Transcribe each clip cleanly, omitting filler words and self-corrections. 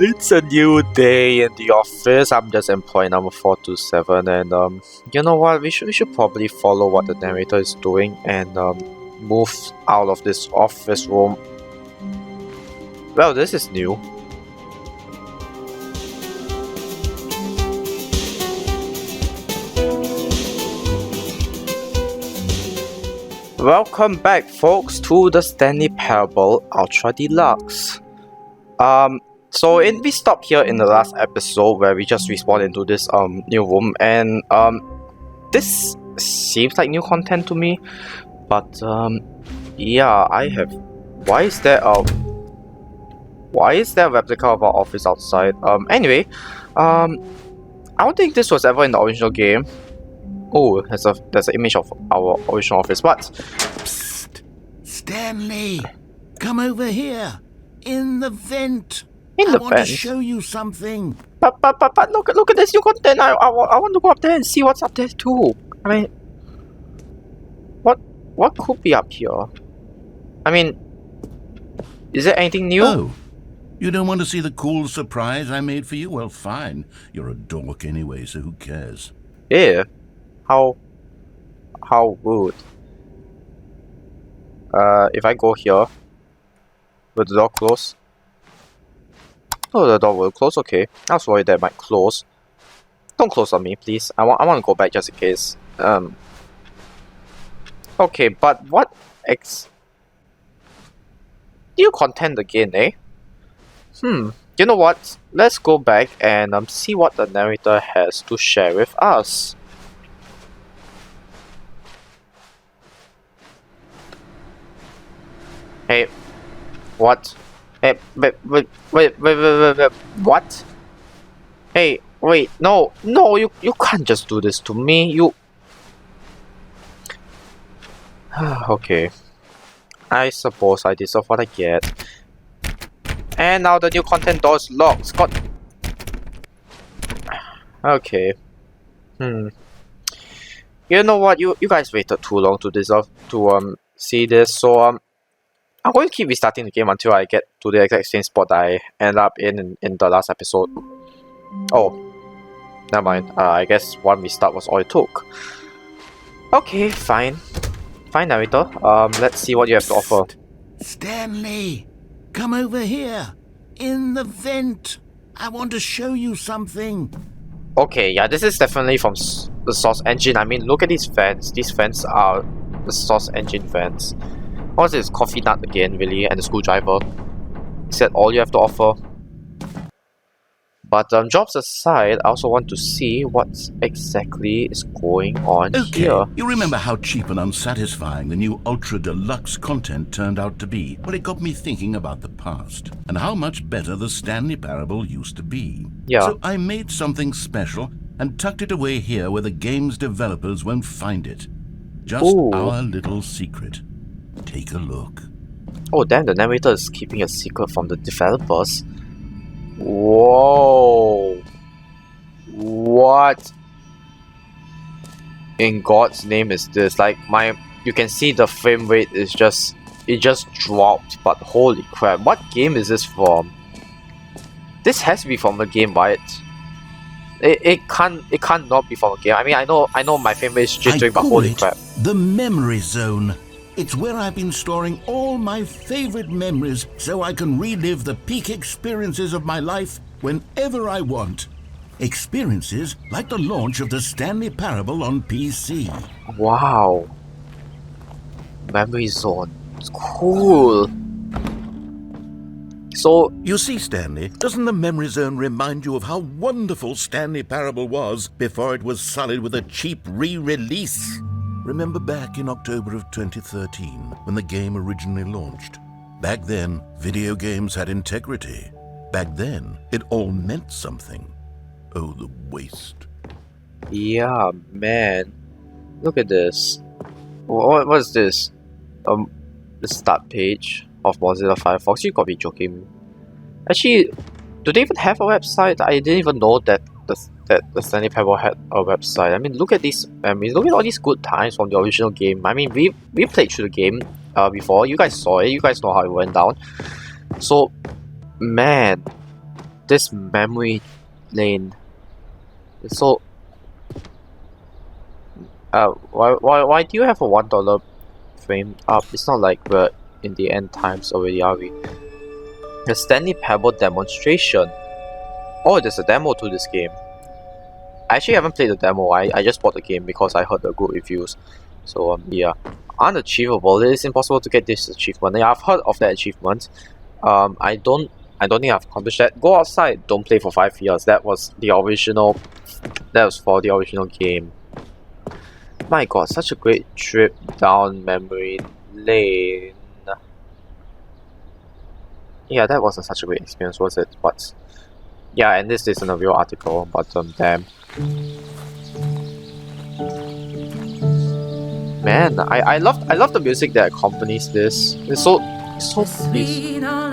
It's a new day in the office. I'm just employee number 427, and you know what? We should probably follow what the narrator is doing and move out of this office room. Well, this is new. Welcome back, folks, to the Stanley Parable Ultra Deluxe. So we stopped here in the last episode where we just respawned into this new room, and this seems like new content to me, but yeah, why is there a replica of our office outside? Anyway, I don't think this was ever in the original game. Oh, there's an image of our original office, but Psst! Stanley! Come over here! In the vent! I want to show you something! But look at this new content! I want to go up there and see what's up there too! I mean, what could be up here? I mean, is there anything new? Oh, you don't want to see the cool surprise I made for you? Well, fine. You're a dork anyway, so who cares? Yeah. How rude. If I go here, will the door close? Oh, the door will close. Okay, I was worried that it might close. Don't close on me, please. I want to go back just in case. Okay, but what new content again, eh? You know what? Let's go back and see what the narrator has to share with us. Hey, what? Hey, wait, what? Hey, wait, no, you can't just do this to me, you... Okay. I suppose I deserve what I get. And now the new content door is locked, Scott. Okay. You know what, you guys waited too long to deserve to see this, so I'm going to keep restarting the game until I get to the exact same spot that I ended up in the last episode. Oh, never mind. I guess one restart was all it took. Okay, fine. Fine, narrator. Let's see what you have to offer. Stanley, come over here. In the vent. I want to show you something. Okay, yeah, this is definitely from the Source Engine. I mean, look at these fans. These fans are the Source Engine fans. What's this? Coffee nut again, really? And a screwdriver? Is that all you have to offer? But jobs aside, I also want to see what exactly is going on here. You remember how cheap and unsatisfying the new Ultra Deluxe content turned out to be? Well, it got me thinking about the past and how much better the Stanley Parable used to be. Yeah. So I made something special and tucked it away here where the game's developers won't find it. Just our little secret. Take a look. Oh damn, the narrator is keeping a secret from the developers. Whoa. What in God's name is this? Like, you can see the frame rate is just dropped, but holy crap, what game is this from? This has to be from a game, right? It can't not be from a game. I mean, I know my frame rate is jittering, but holy crap. The memory zone. It's where I've been storing all my favorite memories so I can relive the peak experiences of my life whenever I want. Experiences like the launch of the Stanley Parable on PC. Wow. Memory zone. It's cool. So, you see, Stanley, doesn't the memory zone remind you of how wonderful Stanley Parable was before it was sullied with a cheap re-release? Remember back in October of 2013, when the game originally launched? Back then, video games had integrity. Back then, it all meant something. Oh, the waste. yeah, man. Look at this. What's this? The start page of Mozilla Firefox. You gotta be joking. Actually, do they even have a website? I didn't even know that the Stanley Parable had a website. I mean, look at these. Look at all these good times from the original game. I mean, we played through the game before. You guys saw it. You guys know how it went down. So, man, this memory lane. It's so. Why do you have a $1 frame up? It's not like we're in the end times already, are we? The Stanley Parable demonstration. Oh, there's a demo to this game. I actually haven't played the demo. I just bought the game because I heard the good reviews. So yeah, unachievable. It is impossible to get this achievement. Yeah, I've heard of that achievement. I don't think I've accomplished that. Go outside. Don't play for 5 years. That was the original. That was for the original game. My God, such a great trip down memory lane. Yeah, that wasn't such a great experience, was it? But yeah, and this isn't a real article, but damn. Man, I love the music that accompanies this. It's so peaceful.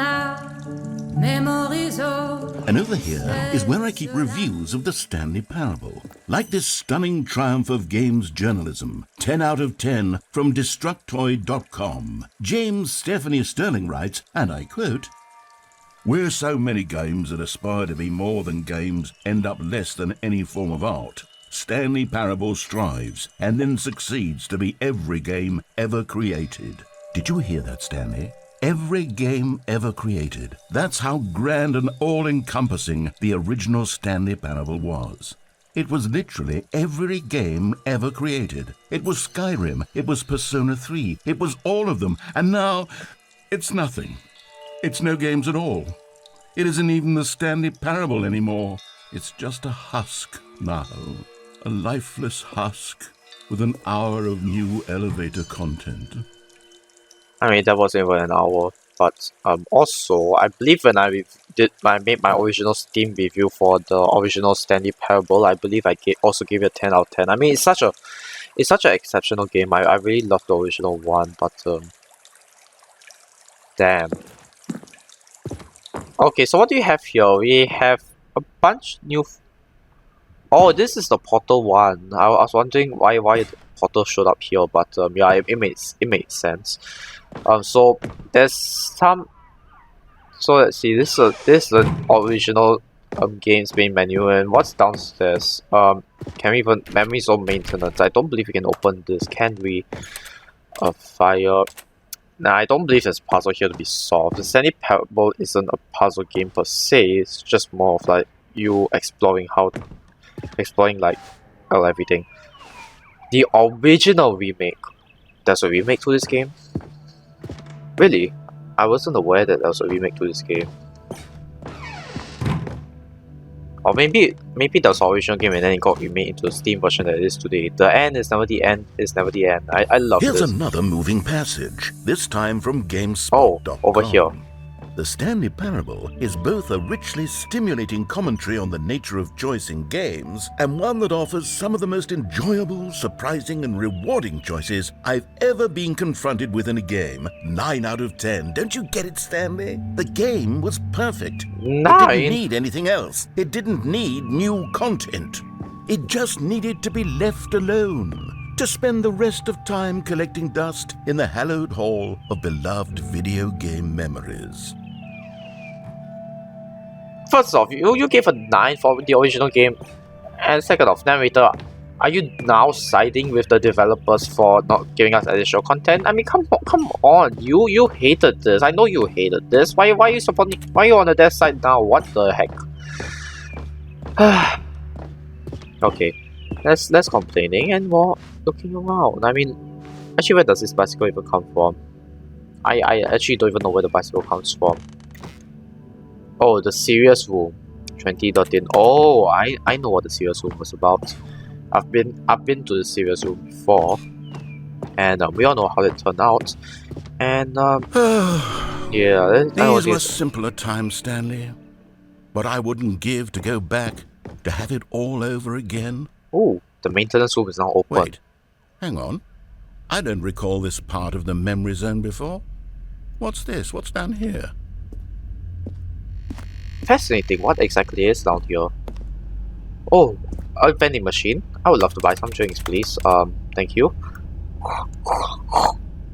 And over here is where I keep reviews of the Stanley Parable. Like this stunning triumph of games journalism, 10 out of 10 from Destructoid.com. James Stephanie Sterling writes, and I quote, "Where so many games that aspire to be more than games end up less than any form of art, Stanley Parable strives and then succeeds to be every game ever created." Did you hear that, Stanley? Every game ever created. That's how grand and all-encompassing the original Stanley Parable was. It was literally every game ever created. It was Skyrim, it was Persona 3, it was all of them, and now it's nothing. It's no games at all. It isn't even the Stanley Parable anymore. It's just a husk now. A lifeless husk with an hour of new elevator content. I mean, that wasn't even an hour, but also I believe when I made my original Steam review for the original Stanley Parable, I believe I also gave it a 10 out of 10. I mean, it's such an exceptional game. I really love the original one, but damn. Okay, so what do we have here? We have a bunch new. Oh, this is the Portal one. I was wondering why the Portal showed up here, but yeah, it makes sense. So there's some. So let's see. This is the original game's main menu, and what's downstairs? Can we even memory zone maintenance? I don't believe we can open this. Can we? Fire. Nah, I don't believe there's a puzzle here to be solved. The Stanley Parable isn't a puzzle game per se. It's just more of like you exploring like everything. The original remake. There's a remake to this game? Really? I wasn't aware that there was a remake to this game. Or maybe there was an original game and then it got remade into the Steam version that it is today. The end is never the end, is never the end. I love this. Here's another moving passage, this time from GameSpot.com. Oh, over here. The Stanley Parable is both a richly stimulating commentary on the nature of choice in games and one that offers some of the most enjoyable, surprising, and rewarding choices I've ever been confronted with in a game. 9 out of 10. Don't you get it, Stanley? The game was perfect. 9? It didn't need anything else. It didn't need new content. It just needed to be left alone, to spend the rest of time collecting dust in the hallowed hall of beloved video game memories. First off, you gave a 9 for the original game, and second off, narrator, are you now siding with the developers for not giving us additional content? I mean, come on, you hated this. I know you hated this. Why are you supporting? Why are you on the dev side now? What the heck? Okay, less complaining and more looking around. I mean, actually, where does this bicycle even come from? I actually don't even know where the bicycle comes from. Oh, the serious room, 2013. Oh, I know what the serious room was about. I've been to the serious room before, and we all know how it turned out. And yeah, these were simpler times, Stanley. But I wouldn't give to go back to have it all over again. Oh, the maintenance room is now open. Wait, hang on. I don't recall this part of the memory zone before. What's this? What's down here? Fascinating. What exactly is down here? Oh, a vending machine. I would love to buy some drinks, please. Thank you.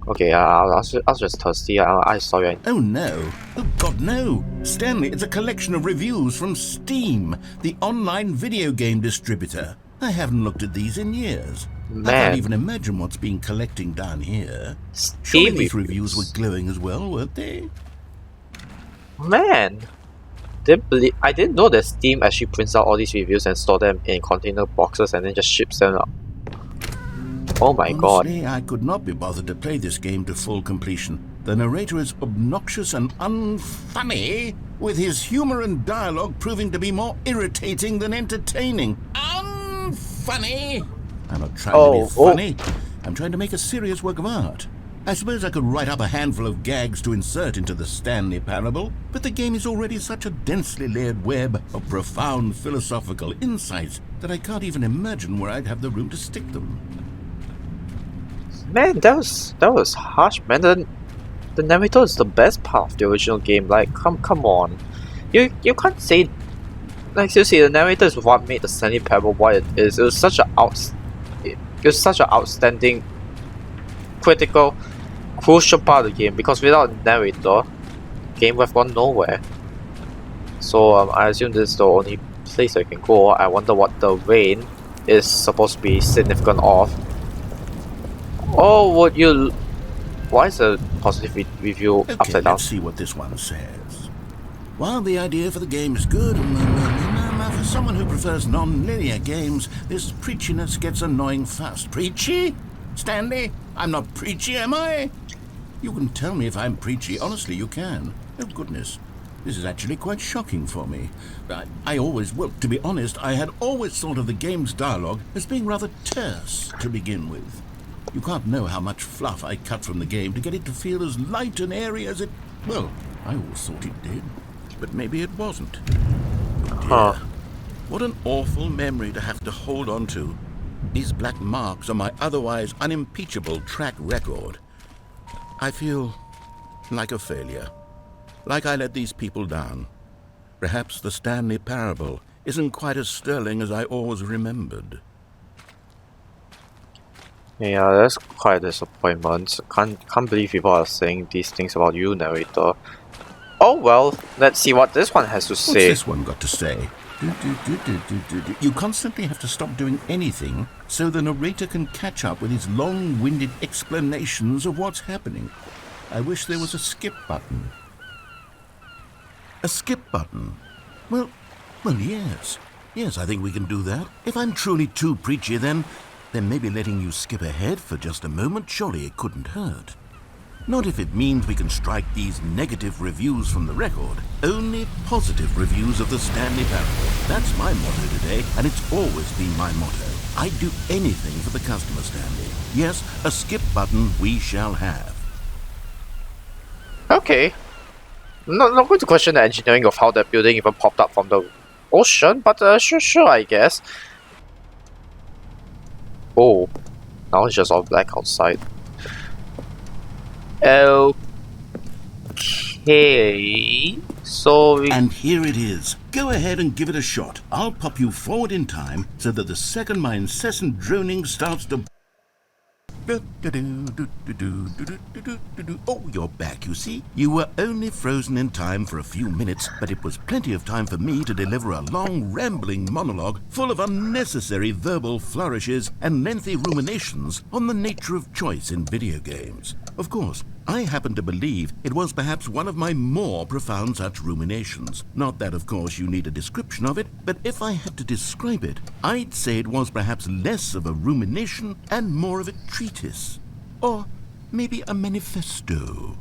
Okay, I was just thirsty. I saw you. Oh no. Oh God, no. Stanley, it's a collection of reviews from Steam, the online video game distributor. I haven't looked at these in years. I can't Man, even imagine what's been collecting down here. Surely Steam these reviews were reviews. glowing as well, weren't they? Man, I didn't know that Steam actually prints out all these reviews and store them in container boxes and then just ships them out. Oh my god. Honestly, I could not be bothered to play this game to full completion. The narrator is obnoxious and unfunny, with his humor and dialogue proving to be more irritating than entertaining. Unfunny! I'm not trying to be funny. I'm trying to make a serious work of art. I suppose I could write up a handful of gags to insert into the Stanley Parable, but the game is already such a densely layered web of profound philosophical insights that I can't even imagine where I'd have the room to stick them. Man, that was harsh, man. The narrator is the best part of the original game. Like, come on. You can't say, like, seriously, the narrator is what made the Stanley Parable what it is. It was such an outstanding, critical, crucial part of the game, because without a narrator, the game would have gone nowhere. So I assume this is the only place I can go. I wonder what the rain is supposed to be significant of. Oh, would you? Why is the positive review Okay, upside down? let's see what this one says. While the idea for the game is good, for someone who prefers non-linear games, this preachiness gets annoying fast. Preachy? Stanley, I'm not preachy, am I? You can tell me if I'm preachy. Honestly, you can. Oh, goodness. This is actually quite shocking for me. To be honest, I had always thought of the game's dialogue as being rather terse to begin with. You can't know how much fluff I cut from the game to get it to feel as light and airy as it... Well, I always thought it did. But maybe it wasn't. Oh dear. What an awful memory to have to hold on to. These black marks are my otherwise unimpeachable track record. I feel like a failure. Like I let these people down. Perhaps the Stanley Parable isn't quite as sterling as I always remembered. Yeah, that's quite a disappointment. Can't believe people are saying these things about you, narrator. Oh well, let's see what this one has to say. What's this one got to say? You constantly have to stop doing anything so the narrator can catch up with his long-winded explanations of what's happening. I wish there was a skip button. A skip button? Well, yes. Yes, I think we can do that. If I'm truly too preachy, then maybe letting you skip ahead for just a moment, surely it couldn't hurt. Not if it means we can strike these negative reviews from the record. Only positive reviews of the Stanley Parable. That's my motto today, and it's always been my motto. I'd do anything for the customer, Stanley. Yes, a skip button we shall have. Okay. Not going to question the engineering of how that building even popped up from the ocean, but sure, I guess. Oh, now it's just all black outside. Okay, so And here it is. Go ahead and give it a shot. I'll pop you forward in time so that the second my incessant droning starts to... Oh, you're back, you see. You were only frozen in time for a few minutes, but it was plenty of time for me to deliver a long, rambling monologue full of unnecessary verbal flourishes and lengthy ruminations on the nature of choice in video games. Of course, I happen to believe it was perhaps one of my more profound such ruminations. Not that, of course, you need a description of it, but if I had to describe it, I'd say it was perhaps less of a rumination and more of a treatise. Or maybe a manifesto.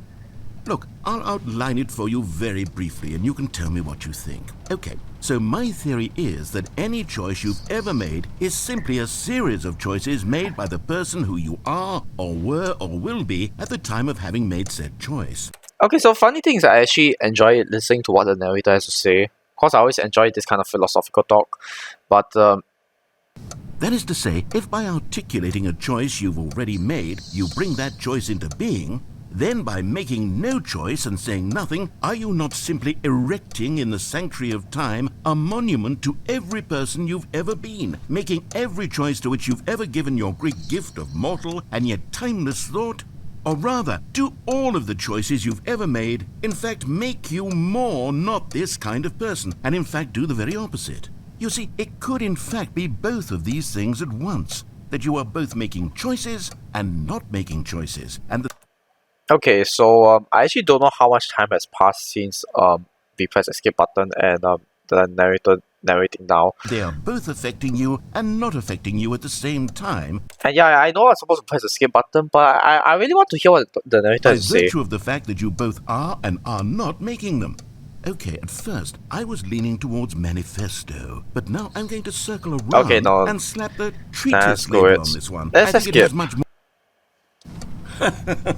Look, I'll outline it for you very briefly and you can tell me what you think. Okay, so my theory is that any choice you've ever made is simply a series of choices made by the person who you are or were or will be at the time of having made said choice. okay, so funny thing is I actually enjoy listening to what the narrator has to say. Of course, I always enjoy this kind of philosophical talk, but That is to say, if by articulating a choice you've already made, you bring that choice into being, then by making no choice and saying nothing, are you not simply erecting in the sanctuary of time a monument to every person you've ever been, making every choice to which you've ever given your great gift of mortal and yet timeless thought Or rather, do all of the choices you've ever made, in fact, make you more not this kind of person, and in fact do the very opposite? You see, it could in fact be both of these things at once, that you are both making choices and not making choices, and Okay, so I actually don't know how much time has passed since we press the skip button and the narrator narrating now. they are both affecting you and not affecting you at the same time. And yeah, I know I'm supposed to press the skip button, but I really want to hear what the narrator By has to say. virtue of the fact that you both are and are not making them. Okay, at first, I was leaning towards manifesto, but now I'm going to circle around Okay, no. and slap the Let's treatise go label it. on this one. Let's I think skip. it has much more.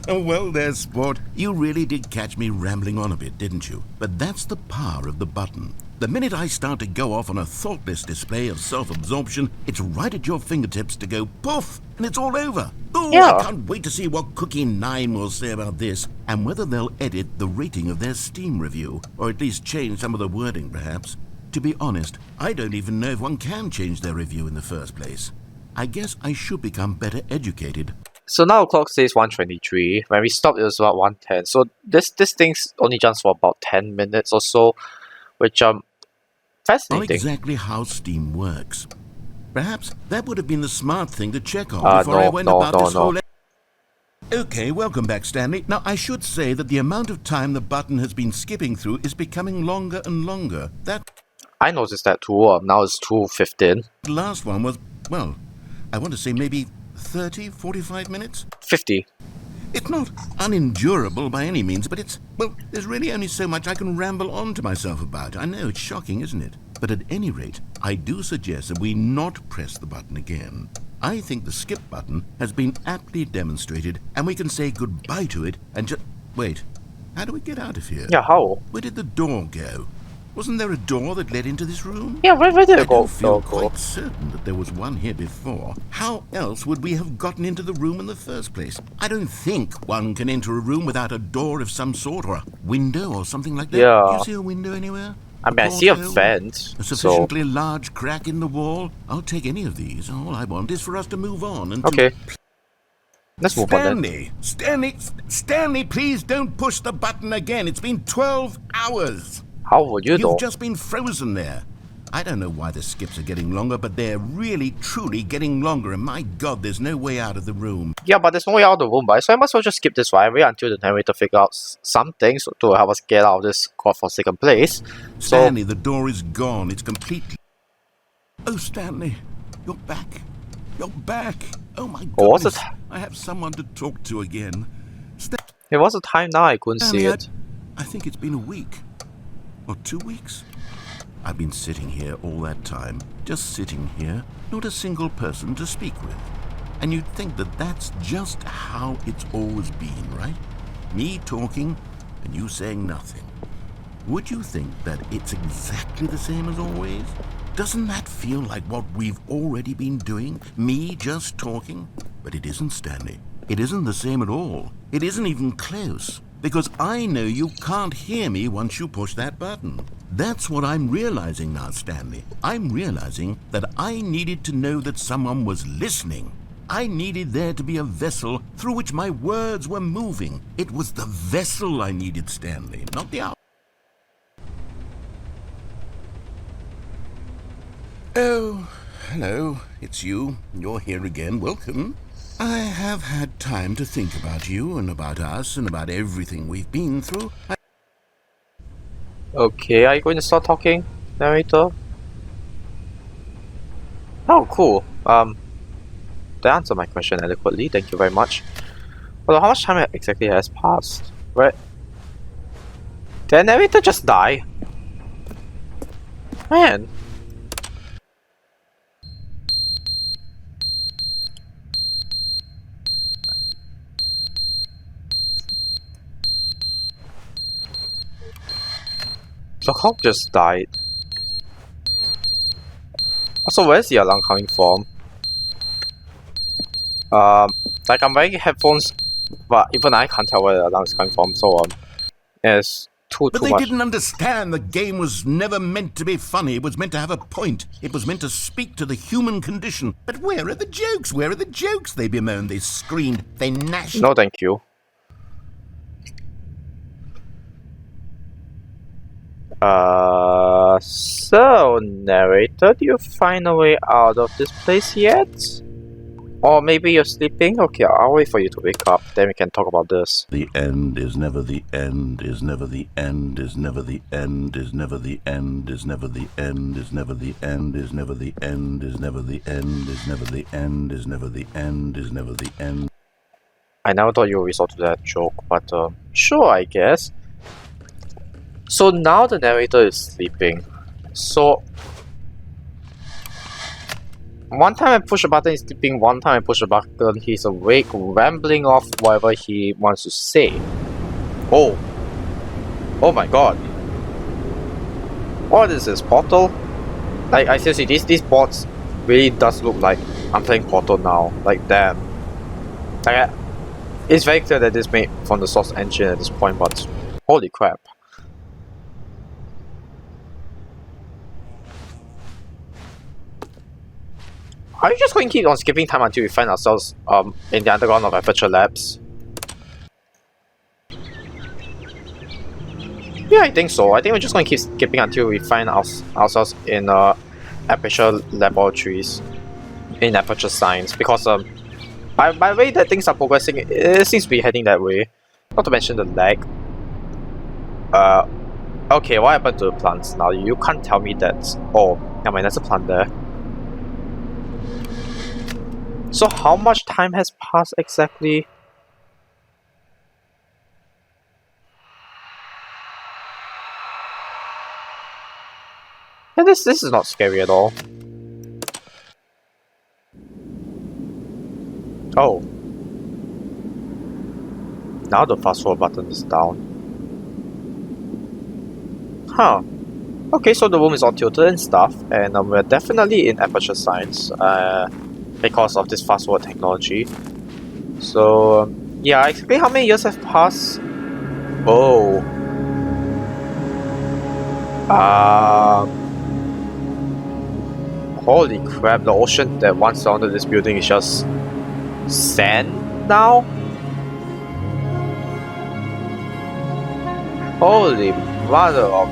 Well, there, sport. You really did catch me rambling on a bit, didn't you? But that's the power of the button. The minute I start to go off on a thoughtless display of self-absorption, it's right at your fingertips to go poof, and it's all over. Oh, Yeah. I can't wait to see what Cookie 9 will say about this, and whether they'll edit the rating of their Steam review, or at least change some of the wording, perhaps. To be honest, I don't even know if one can change their review in the first place. I guess I should become better educated. So now the clock says 1:23. When we stopped, it was about 1:10. So this thing's only jumps for about 10 minutes or so, which Not fascinating. exactly how Steam works. Perhaps that would have been the smart thing to check on before No, I went no, about no, this no. whole... Okay, welcome back, Stanley. Now, I should say that the amount of time the button has been skipping through is becoming longer and longer. That I noticed that too. Now it's 2:15. last one was, well, I want to say maybe 30, 45 minutes? 50. It's not unendurable by any means, but it's, well, there's really only so much I can ramble on to myself about. I know, it's shocking, isn't it? But at any rate, I do suggest that we not press the button again. I think the skip button has been aptly demonstrated, and we can say goodbye to it and just... Wait, how do we get out of here? Yeah, how? Where did the door go? Wasn't there a door that led into this room? Yeah, where did I it go? do feel Go. quite certain that there was one here before. How else would we have gotten into the room in the first place? I don't think one can enter a room without a door of some sort, or a window, or something like that. Yeah. Do you see a window anywhere? I mean, I see a Porthole? vent. A So sufficiently large crack in the wall? I'll take any of these. All I want is for us to move on and to... okay. Let's move on then. Stanley, please don't push the button again. It's been 12 hours. How would you know? You've just been frozen there. I don't know why the skips are getting longer, but they're really, truly getting longer, and my God, there's no way out of the room. Yeah, but there's no way out of the room, right? So I must as well just skip this right away until the narrator figures out something to help us get out of this godforsaken place. So, Stanley, the door is gone. It's completely... Oh, Stanley, you're back. You're back. Oh, my Oh, what's goodness. it? I have someone to talk to again. it was a time now I couldn't see Stanley, it. I think it's been a week. Or 2 weeks. I've been sitting here all that time, just sitting here, not a single person to speak with. And you'd think that that's just how it's always been, right? Me talking and you saying nothing. Would you think that it's exactly the same as always? Doesn't that feel like what we've already been doing? Me just talking? But it isn't, Stanley. It isn't the same at all. It isn't even close. Because I know you can't hear me once you push that button. That's what I'm realizing now, Stanley. I'm realizing that I needed to know that someone was listening. I needed there to be a vessel through which my words were moving. It was the vessel I needed, Stanley, not the hour. Oh, hello. It's you. You're here again. Welcome. I have had time to think about you and about us and about everything we've been through. Okay, are you going to start talking, narrator? Oh, cool. They answered my question adequately. Thank you very much. Well, how much time exactly has passed? Right? Did the narrator just die? Man. The clock just died. Also, where's the alarm coming from? Like I'm wearing headphones, but even I can't tell where the alarm is coming from. So it's too But they much. didn't understand the game was never meant to be funny. It was meant to have a point. It was meant to speak to the human condition. But where are the jokes? Where are the jokes? They bemoaned, they screamed, they gnashed. No, thank you. So narrator, do you find a way out of this place yet? Or maybe you're sleeping? Okay, I'll wait for you to wake up, then we can talk about this. The end is never the end, is never the end, is never the end, is never the end, is never the end, is never the end, is never the end, is never the end, is never the end, is never the end, is never the end. I never thought you would resort to that joke, but sure, I guess. So now the narrator is sleeping. So one time I push a button, he's sleeping. One time I push a button, he's awake, rambling off whatever he wants to say. Oh. Oh my god. What is this, Portal? Like, I seriously, these bots really does look like I'm playing Portal now. Like, damn. Like, it's very clear that this is made from the source engine at this point, but holy crap. Are you just going to keep on skipping time until we find ourselves in the underground of Aperture Labs? Yeah, I think so. I think we're just going to keep skipping until we find ourselves in Aperture Laboratories, in Aperture Science, because by the way that things are progressing, it seems to be heading that way. Not to mention the lag. Okay, what happened to the plants now? You can't tell me that. Oh, never mind, there's a plant there. So how much time has passed exactly? Yeah, this is not scary at all. Oh. Now the fast forward button is down. Huh. Okay, so the room is all tilted and stuff, and we're definitely in Aperture Science. Because of this fast forward technology. So yeah, exactly how many years have passed? Oh. Holy crap, the ocean that once surrounded this building is just sand now? Holy mother of...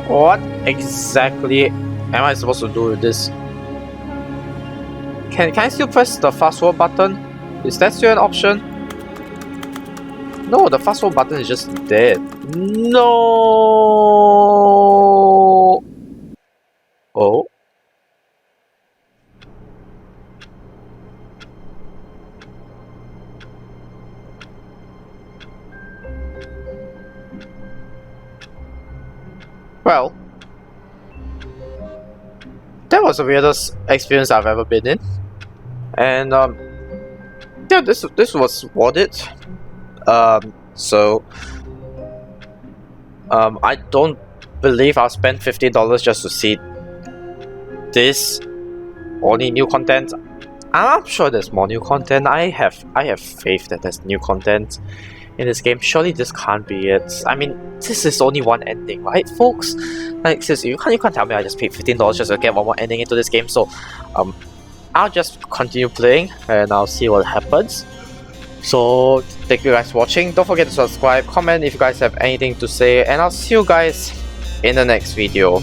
What exactly am I supposed to do with this? Can I still press the fast forward button? Is that still an option? No, the fast forward button is just dead. No. Oh. Well, that was the weirdest experience I've ever been in, and yeah, this was worth it. I don't believe I'll spend $50 just to see this only new content. I'm sure there's more new content. I have faith that there's new content in this game. Surely this can't be it. I mean, this is only one ending, right, folks? Like, seriously, you can't tell me I just paid $15 just to get one more ending into this game. So, I'll just continue playing and I'll see what happens. So, thank you guys for watching. Don't forget to subscribe, comment if you guys have anything to say, and I'll see you guys in the next video.